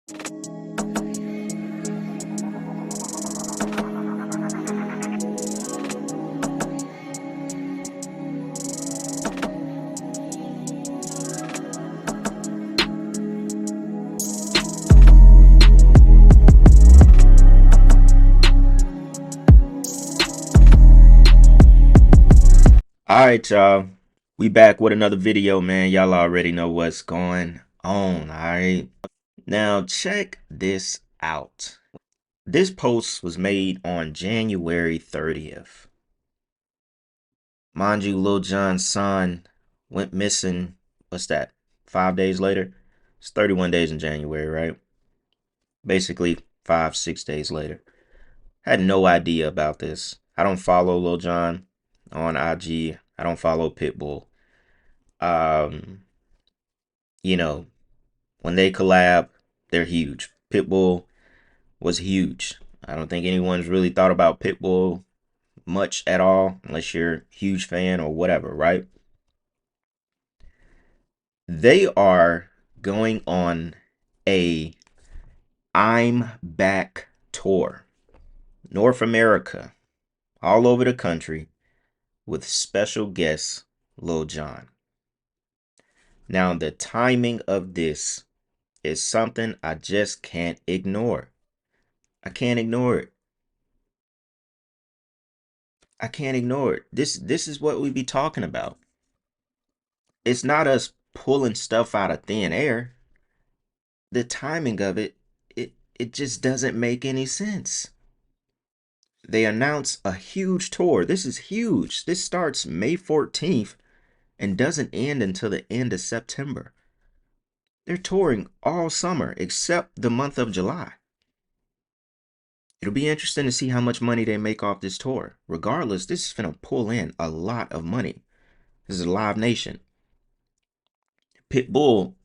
All right, y'all. We back with another video, man. Y'all already know what's going on, all right? Now, check this out. This post was made on January 30th. Mind you, Lil Jon's son went missing, what's that, 5 days later? It's 31 days in January, right? Basically, 5, 6 days later. Had no idea about this. I don't follow Lil Jon on IG. I don't follow Pitbull. Um, you know, when they collab, they're huge. Pitbull was huge. I don't think anyone's really thought about Pitbull much at all, unless you're a huge fan or whatever, right? They are going on a I'm Back tour. North America, all over the country, with special guest Lil Jon. Now, the timing of this is something I just can't ignore. I can't ignore it. I can't ignore it. This is what we be talking about. It's not us pulling stuff out of thin air. The timing of it just doesn't make any sense. They announce a huge tour. This is huge. This starts May 14th and doesn't end until the end of September. They're touring all summer except the month of July. It'll be interesting to see how much money they make off this tour. Regardless, this is gonna pull in a lot of money. This is a Live Nation. Pitbull,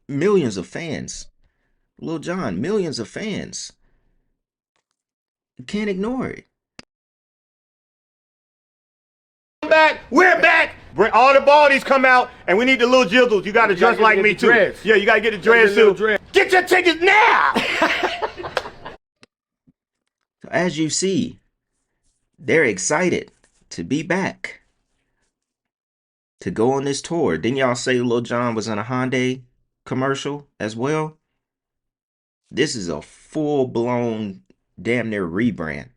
millions of fans. Lil Jon, millions of fans. You can't ignore it. We're back. Bring all the baldies come out, and we need the little jizzles. You got to dress like me too. Dreads. Yeah, you got to get the dreads too. Get your tickets now. So as you see, they're excited to be back, to go on this tour. Didn't y'all say Lil Jon was in a Hyundai commercial as well? This is a full-blown, damn near rebrand.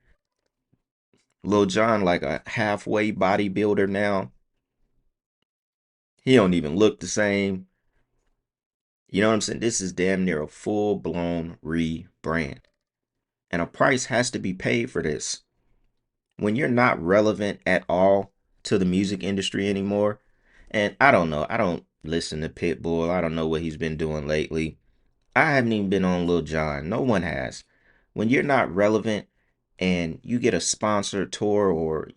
Lil Jon like a halfway bodybuilder now. He don't even look the same. You know what I'm saying? This is damn near a full-blown rebrand. And a price has to be paid for this. When you're not relevant at all to the music industry anymore, and I don't know, I don't listen to Pitbull. I don't know what he's been doing lately. I haven't even been on Lil Jon. No one has. When you're not relevant and you get a sponsored tour or,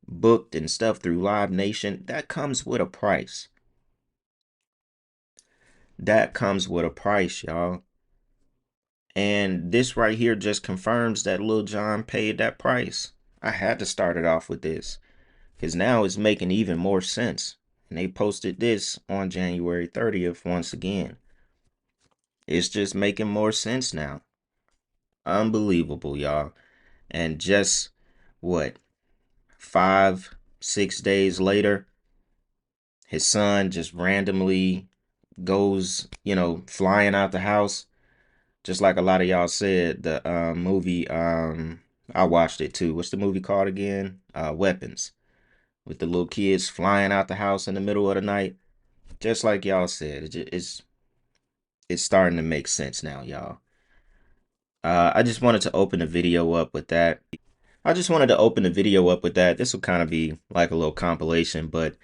booked and stuff through Live Nation, that comes with a price. That comes with a price, y'all. And this right here just confirms that Lil Jon paid that price. I had to start it off with this because now it's making even more sense. And they posted this on January 30th once again. It's just making more sense now. Unbelievable, y'all. And just what, 5, 6 days later, his son just randomly goes, flying out the house. Just like a lot of y'all said, the movie, I watched it too. What's the movie called again? Weapons. With the little kids flying out the house in the middle of the night. Just like y'all said, it's starting to make sense now, y'all. I just wanted to open the video up with that. This will kind of be like a little compilation, but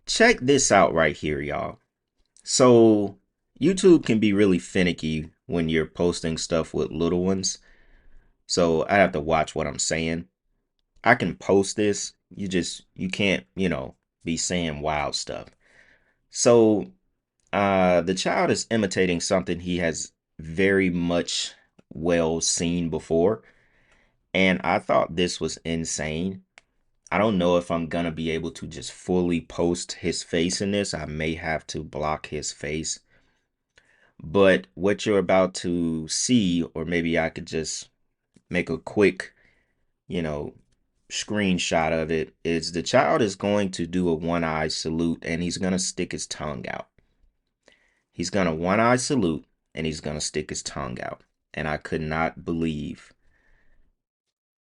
check this out right here, y'all. So YouTube can be really finicky when you're posting stuff with little ones. So I have to watch what I'm saying. I can post this. You can't, be saying wild stuff. So the child is imitating something he has very much well seen before. And I thought this was insane. I don't know if I'm gonna be able to just fully post his face in this. I may have to block his face. But what you're about to see, or maybe I could just make a quick, you know, screenshot of it, is the child is going to do a one eye salute and he's going to stick his tongue out. He's going to one eye salute and he's going to stick his tongue out. And I could not believe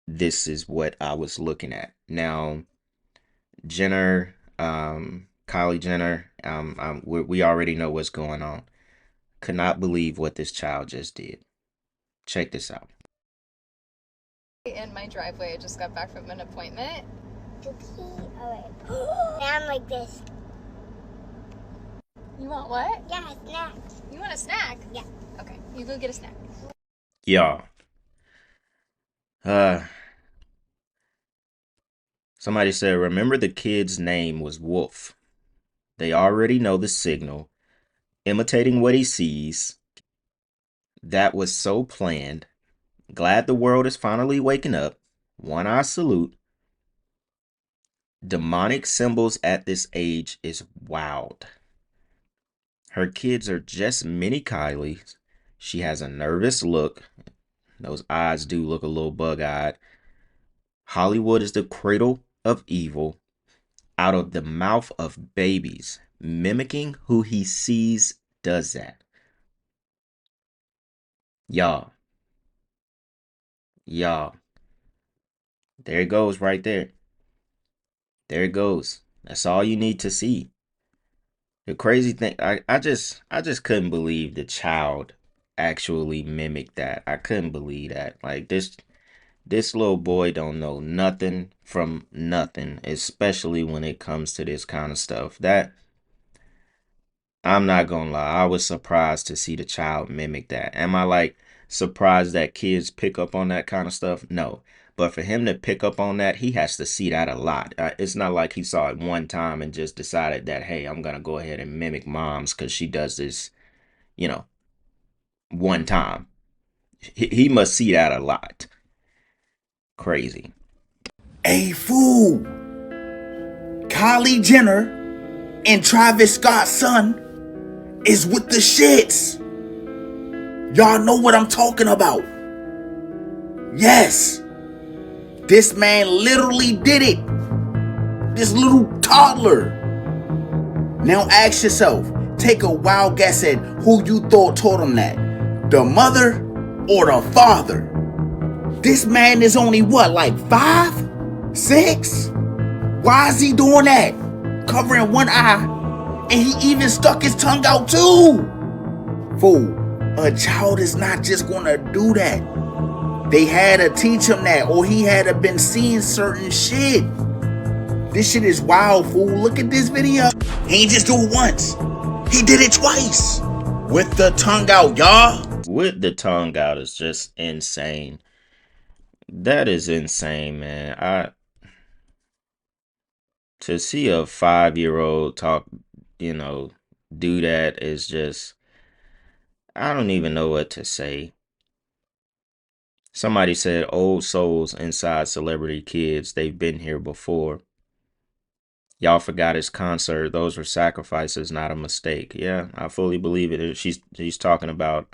this is what I was looking at. Now, Jenner, Kylie Jenner, we already know what's going on. Could not believe what this child just did. Check this out. In my driveway, I just got back from an appointment. Alright. Now I'm like this. You want what? Yeah, snack. You want a snack? Yeah. Okay, you go get a snack. Y'all, uh, somebody said, remember the kid's name was Wolf. They already know the signal, imitating what he sees. That was so planned. Glad the world is finally waking up. One eye salute. Demonic symbols at this age is wild. Her kids are just mini Kylie's. She has a nervous look. Those eyes do look a little bug-eyed. Hollywood is the cradle of evil. Out of the mouth of babies. Mimicking who he sees does that. Y'all. Y'all. There it goes right there. There it goes. That's all you need to see. The crazy thing, I just couldn't believe the child actually mimicked that. I couldn't believe that. Like this little boy don't know nothing from nothing, especially when it comes to this kind of stuff. That I'm not gonna lie, I was surprised to see the child mimic that. Am I like surprised that kids pick up on that kind of stuff? No. But for him to pick up on that, he has to see that a lot. It's not like he saw it one time and just decided that, hey, I'm gonna go ahead and mimic mom's because she does this, you know, one time. He must see that a lot. Crazy. Hey, fool! Kylie Jenner and Travis Scott's son is with the shits. Y'all know what I'm talking about. Yes. This man literally did it. This little toddler. Now ask yourself, take a wild guess at who you thought taught him that. The mother or the father? This man is only what, like 5? 6? Why is he doing that? Covering one eye, and he even stuck his tongue out too. Fool, a child is not just gonna do that. They had to teach him that, or he had to been seeing certain shit. This shit is wild, fool. Look at this video. He ain't just do it once. He did it twice. With the tongue out, y'all. With the tongue out is just insane. That is insane, man. To see a 5-year-old talk, do that is just, I don't even know what to say. Somebody said old souls inside celebrity kids. They've been here before. Y'all forgot his concert. Those were sacrifices, not a mistake. Yeah, I fully believe it. He's talking about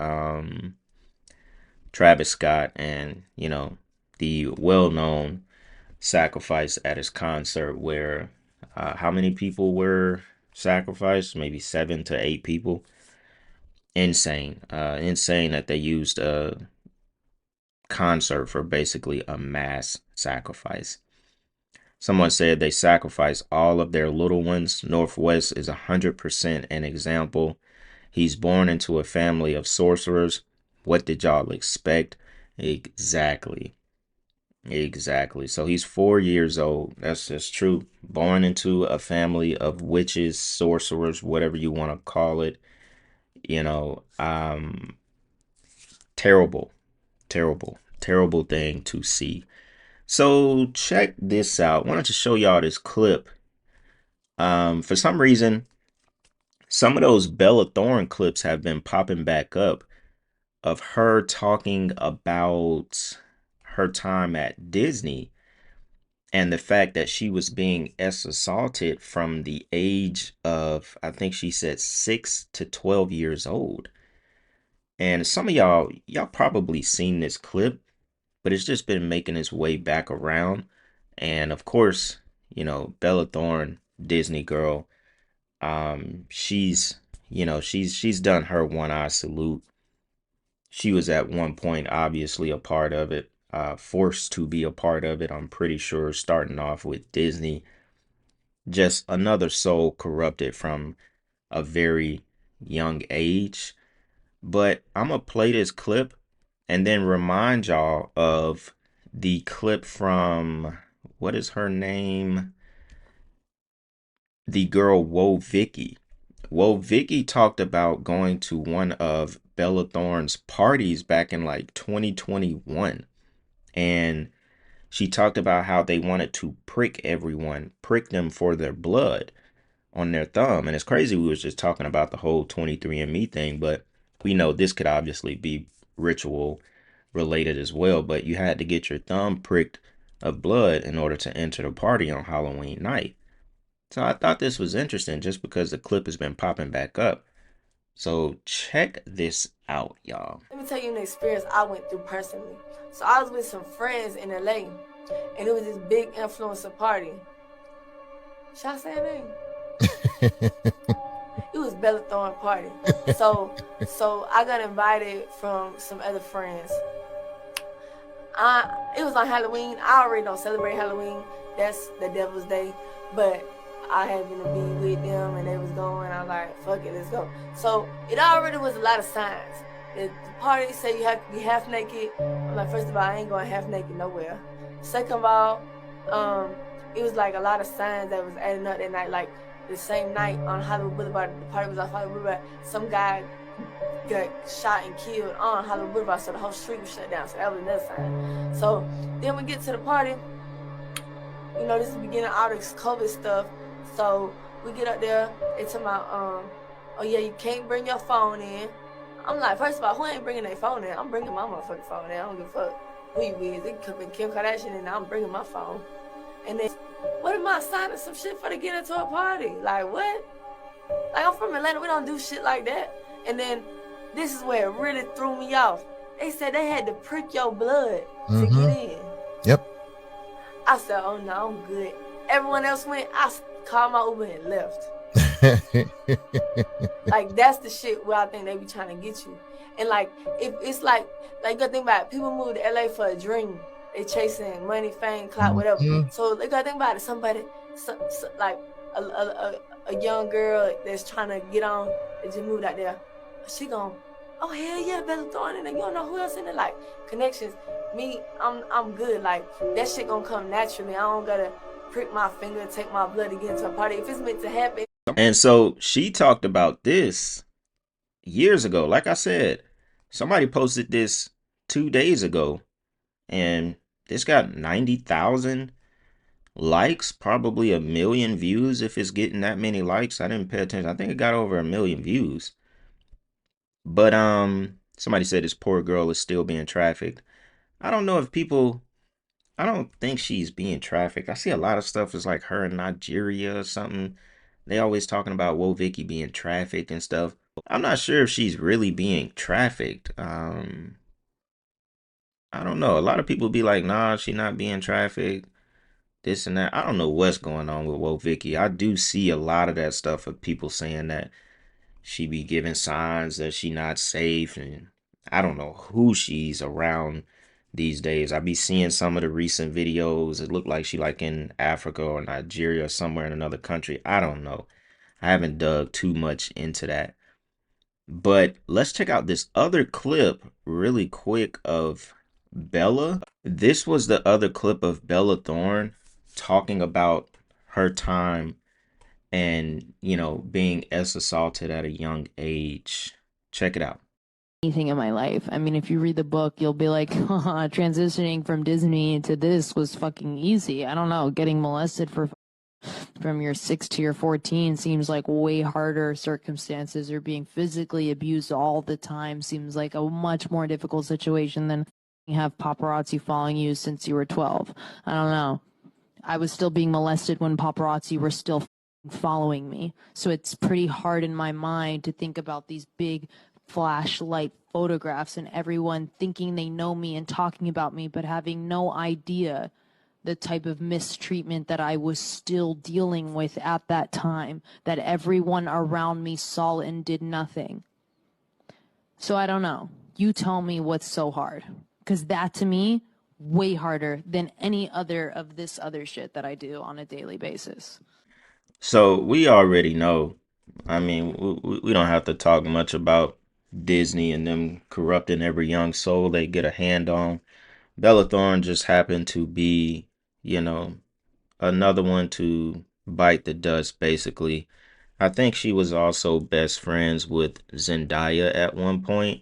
Travis Scott and, the well-known sacrifice at his concert where how many people were sacrificed? Maybe 7 to 8 people. Insane. Insane that they used a concert for basically a mass sacrifice. Someone said they sacrifice all of their little ones. Northwest is 100% an example. He's born into a family of sorcerers. What did y'all expect? Exactly. Exactly. So he's 4 years old. That's just true. Born into a family of witches, sorcerers, whatever you want to call it. You know, terrible, terrible, terrible thing to see. So check this out. I wanted to show y'all this clip. For some reason, some of those Bella Thorne clips have been popping back up of her talking about her time at Disney and the fact that she was being assaulted from the age of, I think she said 6 to 12 years old. And some of y'all probably seen this clip, but it's just been making its way back around. And of course, Bella Thorne, Disney girl, she's she's done her one eye salute. She was at one point obviously a part of it, forced to be a part of it, I'm pretty sure, starting off with Disney. Just another soul corrupted from a very young age. But I'm gonna play this clip and then remind y'all of the clip from, what is her name? The girl Woah Vicky. Woah Vicky talked about going to one of Bella Thorne's parties back in like 2021. And she talked about how they wanted to prick them for their blood on their thumb. And it's crazy, we was just talking about the whole 23andMe thing, but we know this could obviously be ritual related as well. But you had to get your thumb pricked of blood in order to enter the party on Halloween night. So I thought this was interesting just because the clip has been popping back up. So check this out, y'all. Let me tell you an experience I went through personally. So I was with some friends in LA, and it was this big influencer party. Should I say her name? It was Bella Thorne party. So I got invited from some other friends. It was on Halloween. I already don't celebrate Halloween. That's the devil's day. But I happened to be with them and they was going. I was like, fuck it, let's go. So it already was a lot of signs. The party said you have to be half naked. I'm like, first of all, I ain't going half naked nowhere. Second of all, it was like a lot of signs that was adding up that night. Like the same night on Hollywood Boulevard, the party was on Hollywood Boulevard, some guy got shot and killed on Hollywood Boulevard, so the whole street was shut down. So that was another sign. So then we get to the party. You know, this is the beginning of all this COVID stuff. So we get up there, they tell me, oh yeah, you can't bring your phone in. I'm like, first of all, who ain't bringing their phone in? I'm bringing my motherfucking phone in. I don't give a fuck who you is. It could be Kim Kardashian and I'm bringing my phone. And then, what am I signing some shit for to get into a party? Like, what? Like, I'm from Atlanta, we don't do shit like that. And then, this is where it really threw me off. They said they had to prick your blood to get in. Yep. I said, oh no, I'm good. Everyone else went, I called my Uber and left. Like, that's the shit where I think they be trying to get you. And like, if it's like you gotta think about it, people move to LA for a dream. They chasing money, fame, clout, whatever. So they gotta think about it. Somebody, like a young girl that's trying to get on, that just moved out there. She gon', oh hell yeah, Bella Thorne, and you don't know who else in it. Like connections. Me, I'm good. Like that shit gonna come naturally. I don't gotta prick my finger and take my blood to get into a party. If it's meant to happen. And so she talked about this years ago. Like I said, somebody posted this 2 days ago, and this got 90,000 likes, probably 1 million views if it's getting that many likes. I didn't pay attention. I think it got over 1 million views. But somebody said this poor girl is still being trafficked. I don't know if people, I don't think she's being trafficked. I see a lot of stuff is like her in Nigeria or something. They always talking about Woah Vicky being trafficked and stuff. I'm not sure if she's really being trafficked. I don't know. A lot of people be like, nah, she not being trafficked, this and that. I don't know what's going on with Woah Vicky. I do see a lot of that stuff of people saying that she be giving signs that she not safe, and I don't know who she's around these days. I be seeing some of the recent videos. It looked like she like in Africa or Nigeria or somewhere in another country. I don't know. I haven't dug too much into that. But let's check out this other clip really quick of Bella. This was the other clip of Bella Thorne talking about her time and, being assaulted at a young age. Check it out. Anything in my life. I mean, if you read the book, you'll be like, haha, transitioning from Disney to this was fucking easy. I don't know, getting molested from your 6 to your 14 seems like way harder circumstances, or being physically abused all the time seems like a much more difficult situation than have paparazzi following you since you were 12. I don't know. I was still being molested when paparazzi were still following me. So it's pretty hard in my mind to think about these big flashlight photographs and everyone thinking they know me and talking about me, but having no idea the type of mistreatment that I was still dealing with at that time, that everyone around me saw and did nothing. So I don't know. You tell me what's so hard. Because that, to me, way harder than any other of this other shit that I do on a daily basis. So we already know. I mean, we don't have to talk much about Disney and them corrupting every young soul they get a hand on. Bella Thorne just happened to be, you know, another one to bite the dust, basically. I think she was also best friends with Zendaya at one point,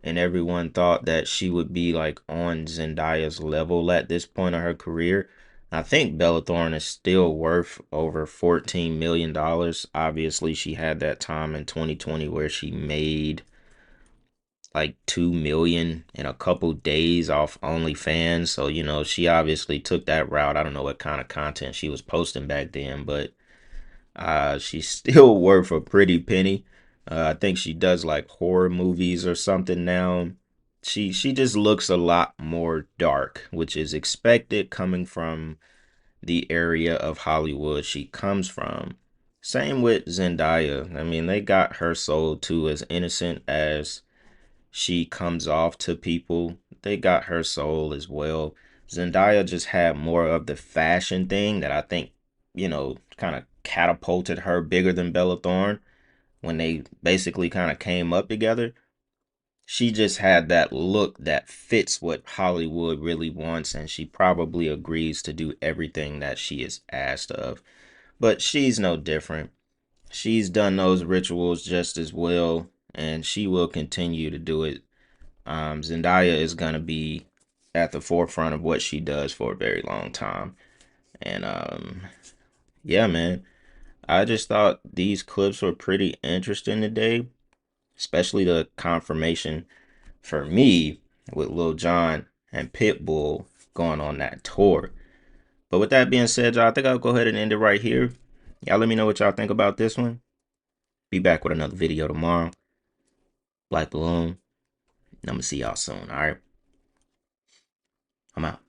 and everyone thought that she would be like on Zendaya's level at this point of her career. I think Bella Thorne is still worth over $14 million. Obviously, she had that time in 2020 where she made like 2 million in a couple days off OnlyFans. So, she obviously took that route. I don't know what kind of content she was posting back then, but she's still worth a pretty penny. I think she does like horror movies or something now. She just looks a lot more dark, which is expected coming from the area of Hollywood she comes from. Same with Zendaya. I mean, they got her sold too, as innocent as she comes off to people. They got her soul as well. Zendaya just had more of the fashion thing that I think, kind of catapulted her bigger than Bella Thorne when they basically kind of came up together. She just had that look that fits what Hollywood really wants, and she probably agrees to do everything that she is asked of. But she's no different. She's done those rituals just as well, and she will continue to do it. Zendaya is gonna be at the forefront of what she does for a very long time. And yeah, man, I just thought these clips were pretty interesting today, especially the confirmation for me with Lil Jon and Pitbull going on that tour. But with that being said, y'all, I think I'll go ahead and end it right here. Y'all let me know what y'all think about this one. Be back with another video tomorrow. Black Balloon. And I'm gonna see y'all soon, alright? I'm out.